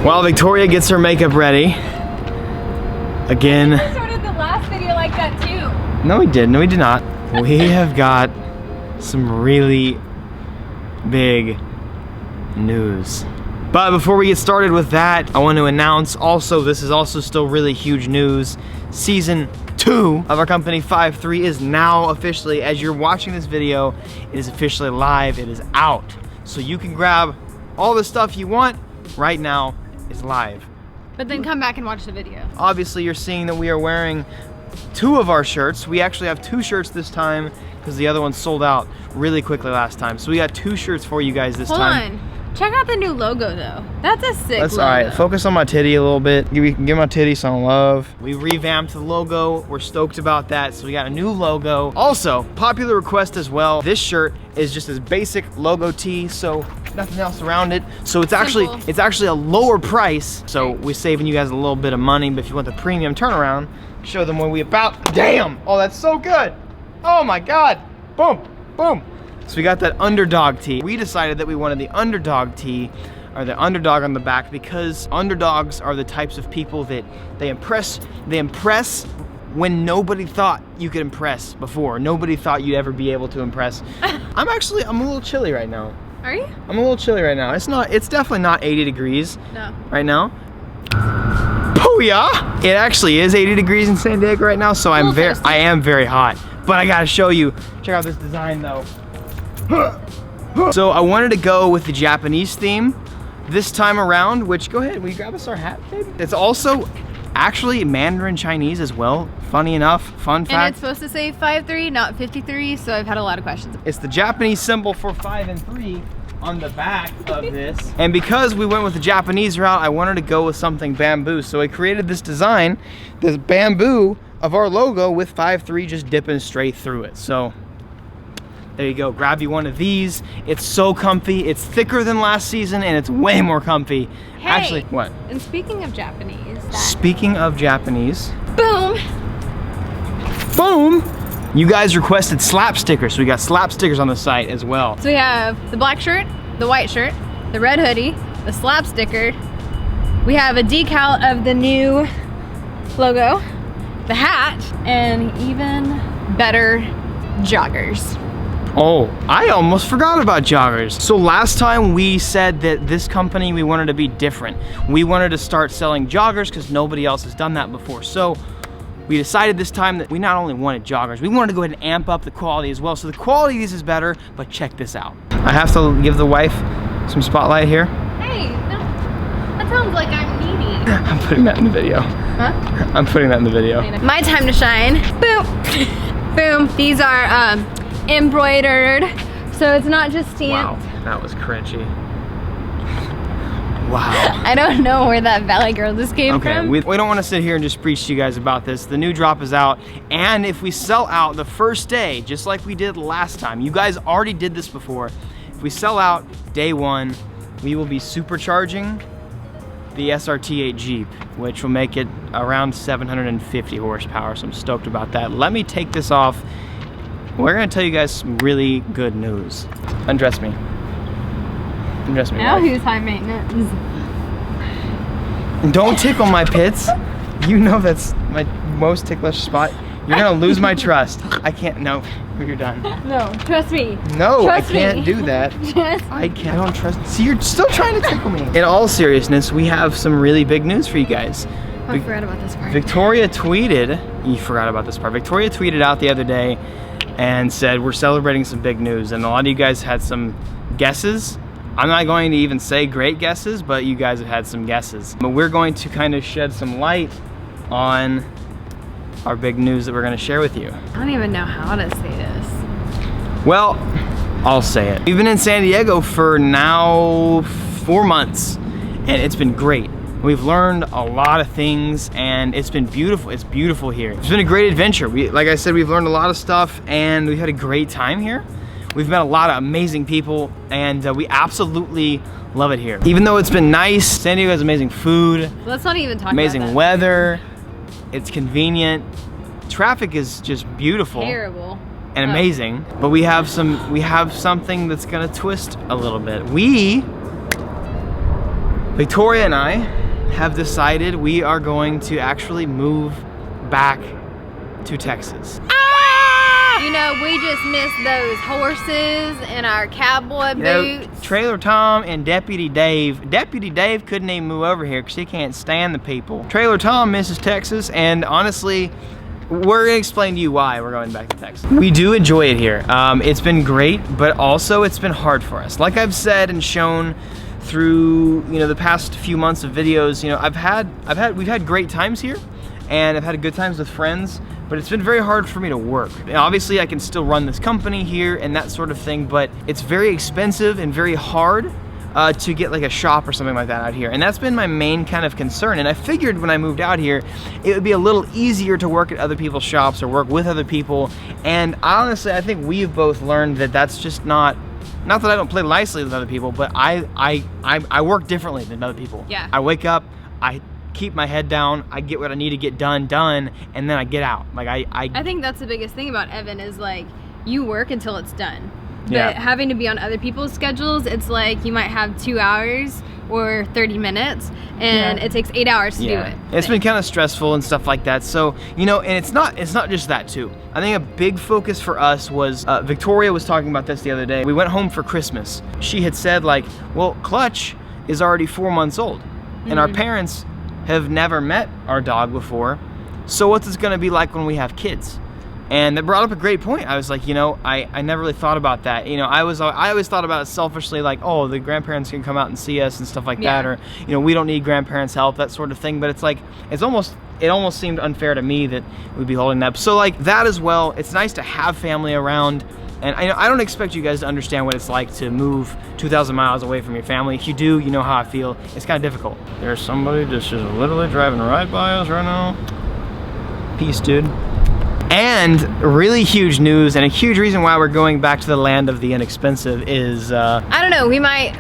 While Victoria gets her makeup ready. Again. We started the last video like that too. No, we didn't. No, we did not. We have got some really big news. But before we get started with that, I want to announce also, this is also still really huge news. Season 2 of our company 5-3 is now officially, as you're watching this video, it is officially live, it is out. So you can grab all the stuff you want right now, it's live. But then come back and watch the video. Obviously you're seeing that we are wearing 2 of our shirts. We actually have 2 shirts this time because the other one sold out really quickly last time. So we got 2 shirts for you guys this time. Hold on. Check out the new logo though. That's a sick logo. Alright, focus on my titty a little bit. Give my titty some love. We revamped the logo. We're stoked about that. So we got a new logo. Also, popular request as well. This shirt is just this basic logo tee, so nothing else around it. So it's actually a lower price. So we're saving you guys a little bit of money, but if you want the premium turnaround, show them what we about. Damn! Oh, that's so good! Oh my god! Boom! Boom! So we got that underdog tee. We decided that we wanted the underdog tee, or the underdog on the back, because underdogs are the types of people that they impress when nobody thought you could impress before. Nobody thought you'd ever be able to impress. I'm a little chilly right now. Are you? I'm a little chilly right now. It's definitely not 80 degrees right now. Booyah! It actually is 80 degrees in San Diego right now, so I am very hot. But I gotta show you, check out this design though. So I wanted to go with the Japanese theme this time around, which, go ahead, will you grab us our hat, baby? It's also actually Mandarin Chinese as well, funny enough, fun fact. And it's supposed to say 5-3, not 53, so I've had a lot of questions. It's the Japanese symbol for 5 and 3 on the back of this. And because we went with the Japanese route, I wanted to go with something bamboo. So I created this design, this bamboo of our logo with 5-3 just dipping straight through it. So there you go, grab you one of these. It's so comfy, it's thicker than last season, and it's way more comfy. Hey, actually, what? And speaking of Japanese. Speaking of Japanese. Boom! Boom! You guys requested slap stickers, so we got slap stickers on the site as well. So we have the black shirt, the white shirt, the red hoodie, the slap sticker. We have a decal of the new logo, the hat, and even better joggers. Oh, I almost forgot about joggers. So last time we said that this company, we wanted to be different. We wanted to start selling joggers because nobody else has done that before. So we decided this time that we not only wanted joggers, we wanted to go ahead and amp up the quality as well. So the quality of these is better, but check this out. I have to give the wife some spotlight here. Hey, no, that sounds like I'm needy. I'm putting that in the video. Huh? I'm putting that in the video. My time to shine. Boom. Boom. These are embroidered, so it's not just stamped. Wow, that was cringy. Wow. I don't know where that Valley Girl just came from. We don't want to sit here and just preach to you guys about this. The new drop is out, and if we sell out the first day, just like we did last time, you guys already did this before. If we sell out day 1, we will be supercharging the SRT8 Jeep, which will make it around 750 horsepower, so I'm stoked about that. Let me take this off. We're gonna tell you guys some really good news. Undress me. Undress me. Now who's high maintenance? Don't tickle my pits. You know that's my most ticklish spot. You're gonna lose my trust. I can't, no, you're done. No, trust me. No, trust I can't do that. I don't trust, see, you're still trying to tickle me. In all seriousness, we have some really big news for you guys. I forgot about this part. Victoria tweeted, you forgot about this part. Victoria tweeted out the other day and said, we're celebrating some big news, and a lot of you guys had some guesses. I'm not going to even say great guesses, but you guys have had some guesses. But we're going to kind of shed some light on our big news that we're going to share with you. I don't even know how to say this. Well, I'll say it. We've been in San Diego for now 4 months, and it's been great. We've learned a lot of things, and it's been beautiful. It's beautiful here. It's been a great adventure. Like I said, we've learned a lot of stuff, and we've had a great time here. We've met a lot of amazing people, and we absolutely love it here. Even though it's been nice, San Diego has amazing food. Let's not even talk amazing about that. Weather. It's convenient. Traffic is just beautiful. Terrible. And amazing. But we have something that's gonna twist a little bit. We Victoria and I have decided we are going to actually move back to Texas. You know, we just miss those horses and our cowboy boots. Trailer Tom and Deputy Dave. Deputy Dave couldn't even move over here because he can't stand the people. Trailer Tom misses Texas, and honestly, we're gonna explain to you why we're going back to Texas. We do enjoy it here. It's been great, but also it's been hard for us. Like I've said and shown through, you know, the past few months of videos, you know, we've had great times here, and I've had good times with friends, but it's been very hard for me to work. And obviously I can still run this company here and that sort of thing, but it's very expensive and very hard to get like a shop or something like that out here. And that's been my main kind of concern. And I figured when I moved out here, it would be a little easier to work at other people's shops or work with other people. And honestly, I think we've both learned that that's just not that I don't play nicely with other people, but I work differently than other people. Yeah. I wake up, I keep my head down, I get what I need to get done, and then I get out. Like I think that's the biggest thing about Evan is like, you work until it's done. Yeah. But having to be on other people's schedules, it's like you might have 2 hours or 30 minutes, and it takes 8 hours to do it. It's been kind of stressful and stuff like that. So, you know, and it's not just that too. I think a big focus for us was, Victoria was talking about this the other day. We went home for Christmas. She had said like, well, Clutch is already 4 months old, and our parents have never met our dog before. So what's it gonna be like when we have kids? And that brought up a great point. I was like, you know, I never really thought about that. You know, I always thought about it selfishly, like, oh, the grandparents can come out and see us and stuff like that, or, you know, we don't need grandparents' help, that sort of thing. But it's like, it almost seemed unfair to me that we'd be holding that. So like that as well, it's nice to have family around. And I don't expect you guys to understand what it's like to move 2,000 miles away from your family. If you do, you know how I feel. It's kind of difficult. There's somebody just literally driving right by us right now. Peace, dude. And really huge news, and a huge reason why we're going back to the land of the inexpensive is I don't know, we might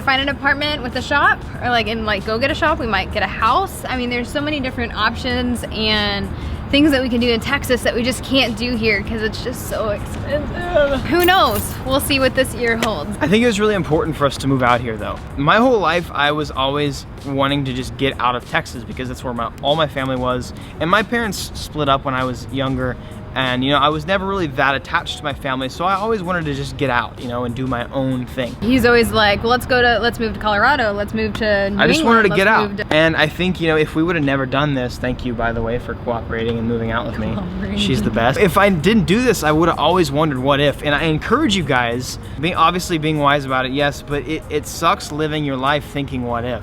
find an apartment with a shop, or like go get a shop. We might get a house. I mean, there's so many different options and things that we can do in Texas that we just can't do here because it's just so expensive. Who knows? We'll see what this year holds. I think it was really important for us to move out here though. My whole life I was always wanting to just get out of Texas because that's where all my family was. And my parents split up when I was younger, and you know, I was never really that attached to my family, so I always wanted to just get out, you know, and do my own thing. He's always like, well, let's move to Colorado, let's move to New I just England, wanted to get out. And I think, you know, if we would have never done this, thank you by the way for cooperating and moving out with me. She's the best. If I didn't do this, I would have always wondered what if. And I encourage you guys, obviously being wise about it, yes, but it sucks living your life thinking what if.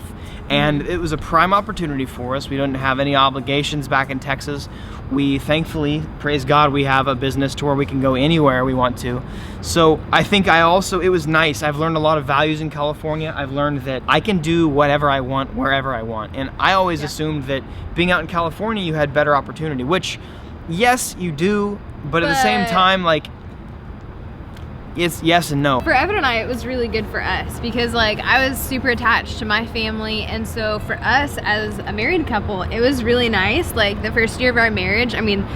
And it was a prime opportunity for us. We don't have any obligations back in Texas. We thankfully, praise God, we have a business to where we can go anywhere we want to. So I think it was nice. I've learned a lot of values in California. I've learned that I can do whatever I want, wherever I want. And I always assumed that being out in California, you had better opportunity, which yes, you do, but at the same time, like, it's yes and no. For Evan and I, it was really good for us because like I was super attached to my family, and so for us as a married couple, it was really nice. Like the first year of our marriage, I mean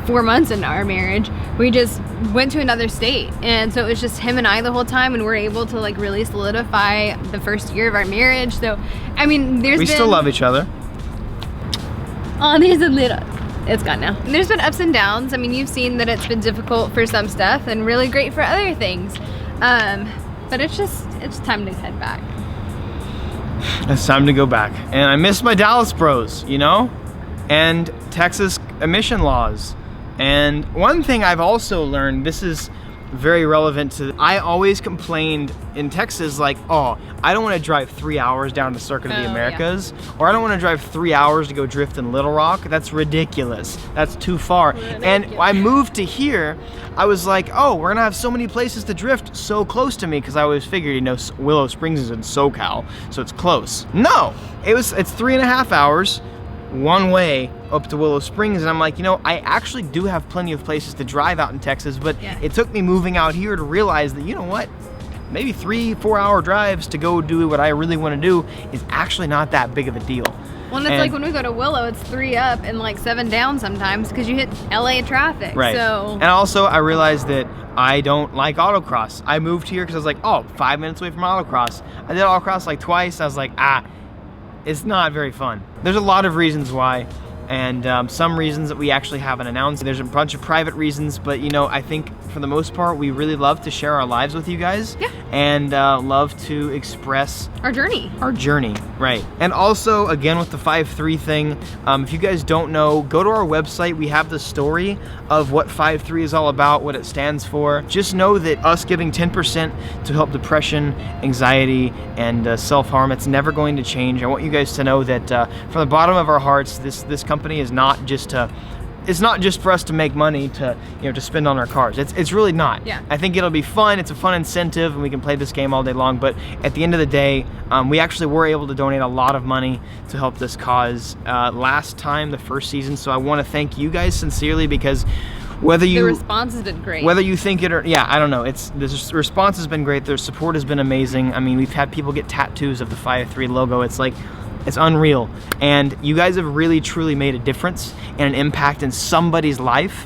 4 months into our marriage, we just went to another state, and so it was just him and I the whole time, and we're able to like really solidify the first year of our marriage. So I mean, we still love each other. Oh, there's a little. It's gone now. There's been ups and downs. I mean, you've seen that it's been difficult for some stuff and really great for other things. But it's time to head back. It's time to go back. And I miss my Dallas bros, you know? And Texas emission laws. And one thing I've also learned, this is very relevant to, I always complained in Texas like, oh, I don't want to drive 3 hours down to Circuit of the Americas, or I don't want to drive 3 hours to go drift in Little Rock. That's ridiculous. That's too far. And I moved to here, I was like, oh, we're gonna have so many places to drift so close to me, because I always figured, you know, Willow Springs is in SoCal, so it's close. No, it's 3.5 hours one way up to Willow Springs, and I'm like, you know, I actually do have plenty of places to drive out in Texas, but it took me moving out here to realize that, you know what, maybe 3-4 hour drives to go do what I really want to do is actually not that big of a deal. Well, and it's like when we go to Willow, it's 3 up and like 7 down sometimes because you hit LA traffic. Right. So. And also, I realized that I don't like autocross. I moved here because I was like, oh, 5 minutes away from autocross. I did autocross like twice. I was like, it's not very fun. There's a lot of reasons why, and some reasons that we actually haven't announced. There's a bunch of private reasons, but you know, I think for the most part, we really love to share our lives with you guys. Yeah. And love to express our journey. Our journey, right. And also, again, with the 5-3 thing, if you guys don't know, go to our website. We have the story of what 5-3 is all about, what it stands for. Just know that us giving 10% to help depression, anxiety, and self-harm, it's never going to change. I want you guys to know that from the bottom of our hearts, this company is not just to, it's not just for us to make money to, you know, to spend on our cars. It's really not. Yeah. I think it'll be fun. It's a fun incentive, and we can play this game all day long. But at the end of the day, we actually were able to donate a lot of money to help this cause last time, the first season. So I want to thank you guys sincerely, because whether you, the response has been great. Whether you think it or, yeah, I don't know. The response has been great. Their support has been amazing. I mean, we've had people get tattoos of the 5-3 logo. It's like, it's unreal. And you guys have really, truly made a difference and an impact in somebody's life,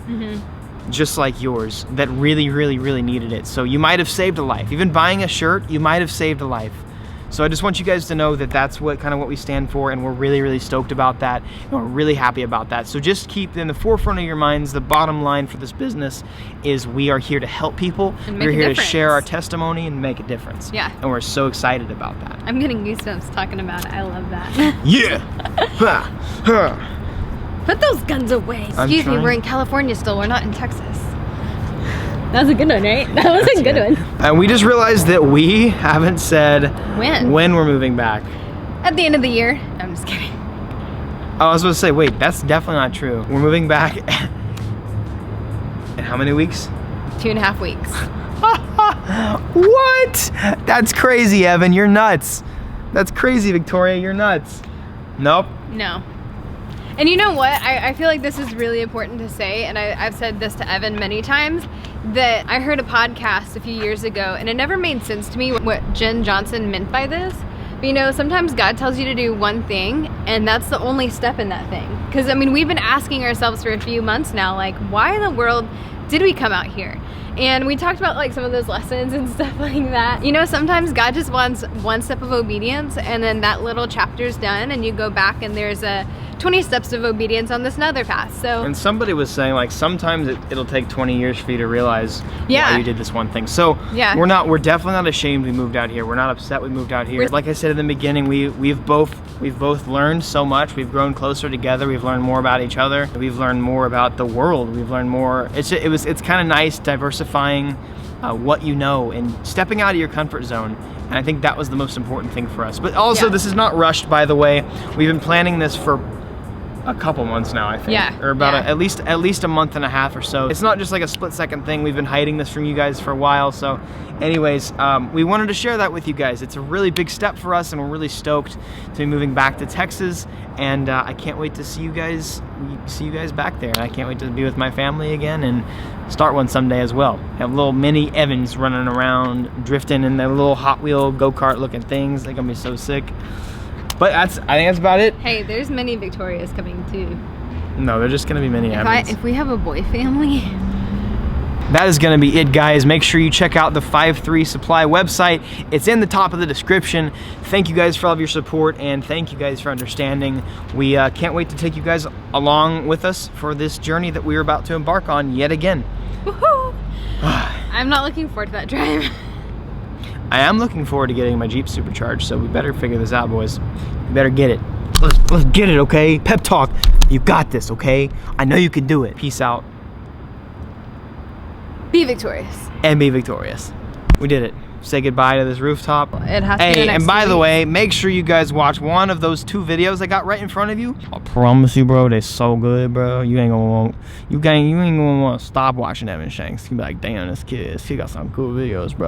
just like yours, that really, really, really needed it. So you might have saved a life. Even buying a shirt, you might have saved a life. So I just want you guys to know that that's what kind of what we stand for, and we're really, really stoked about that, and we're really happy about that. So just keep in the forefront of your minds, the bottom line for this business is we are here to help people. We're here to share our testimony and make a difference. Yeah. And we're so excited about that. I'm getting goosebumps talking about it. I love that. Yeah. Put those guns away. Excuse me, we're in California still. We're not in Texas. That was a good one, right? That was a good one. And we just realized that we haven't said when we're moving back. At the end of the year. I'm just kidding. Oh, I was supposed to say, wait, that's definitely not true. We're moving back in how many weeks? 2.5 weeks. What? That's crazy, Evan. You're nuts. That's crazy, Victoria. You're nuts. Nope. No. And you know what? I feel like this is really important to say, and I've said this to Evan many times, that I heard a podcast a few years ago, and it never made sense to me what Jen Johnson meant by this. But you know, sometimes God tells you to do one thing, and that's the only step in that thing. Because, I mean, we've been asking ourselves for a few months now, like, why in the world did we come out here? And we talked about like some of those lessons and stuff like that. You know, sometimes God just wants one step of obedience, and then that little chapter's done, and you go back and there's a 20 steps of obedience on this another path. So, and somebody was saying like sometimes it'll take 20 years for you to realize why you did this one thing. So we're definitely not ashamed we moved out here. We're not upset we moved out here. Like I said in the beginning, we've both learned so much. We've grown closer together. We've learned more about each other. We've learned more about the world. We've learned more. It's kind of nice diversifying what you know and stepping out of your comfort zone. And I think that was the most important thing for us. But also, this is not rushed, by the way. We've been planning this for a couple months now, I think. Or about at least a month and a half or so. It's not just like a split-second thing. We've been hiding this from you guys for a while. So anyways, we wanted to share that with you guys. It's a really big step for us, and we're really stoked to be moving back to Texas. And I can't wait to see you guys back there. And I can't wait to be with my family again and start one someday as well. Have little mini Evans running around, drifting in their little Hot Wheel go-kart looking things. They're gonna be so sick. But I think that's about it. Hey, there's many Victorias coming too. No, they're just gonna be many Evans. If we have a boy family. That is gonna be it, guys. Make sure you check out the 5-3 Supply website. It's in the top of the description. Thank you guys for all of your support, and thank you guys for understanding. We can't wait to take you guys along with us for this journey that we're about to embark on yet again. Woohoo! I'm not looking forward to that drive. I am looking forward to getting my Jeep supercharged, so we better figure this out, boys. We better get it. Let's get it, okay? Pep talk. You got this, okay? I know you can do it. Peace out. Be victorious. And be victorious. We did it. Say goodbye to this rooftop. It has to be the next and by the way, make sure you guys watch one of those 2 videos I got right in front of you. I promise you, bro, they're so good, bro. You ain't gonna want to stop watching Evan Shanks. You be like, damn, this kid got some cool videos, bro.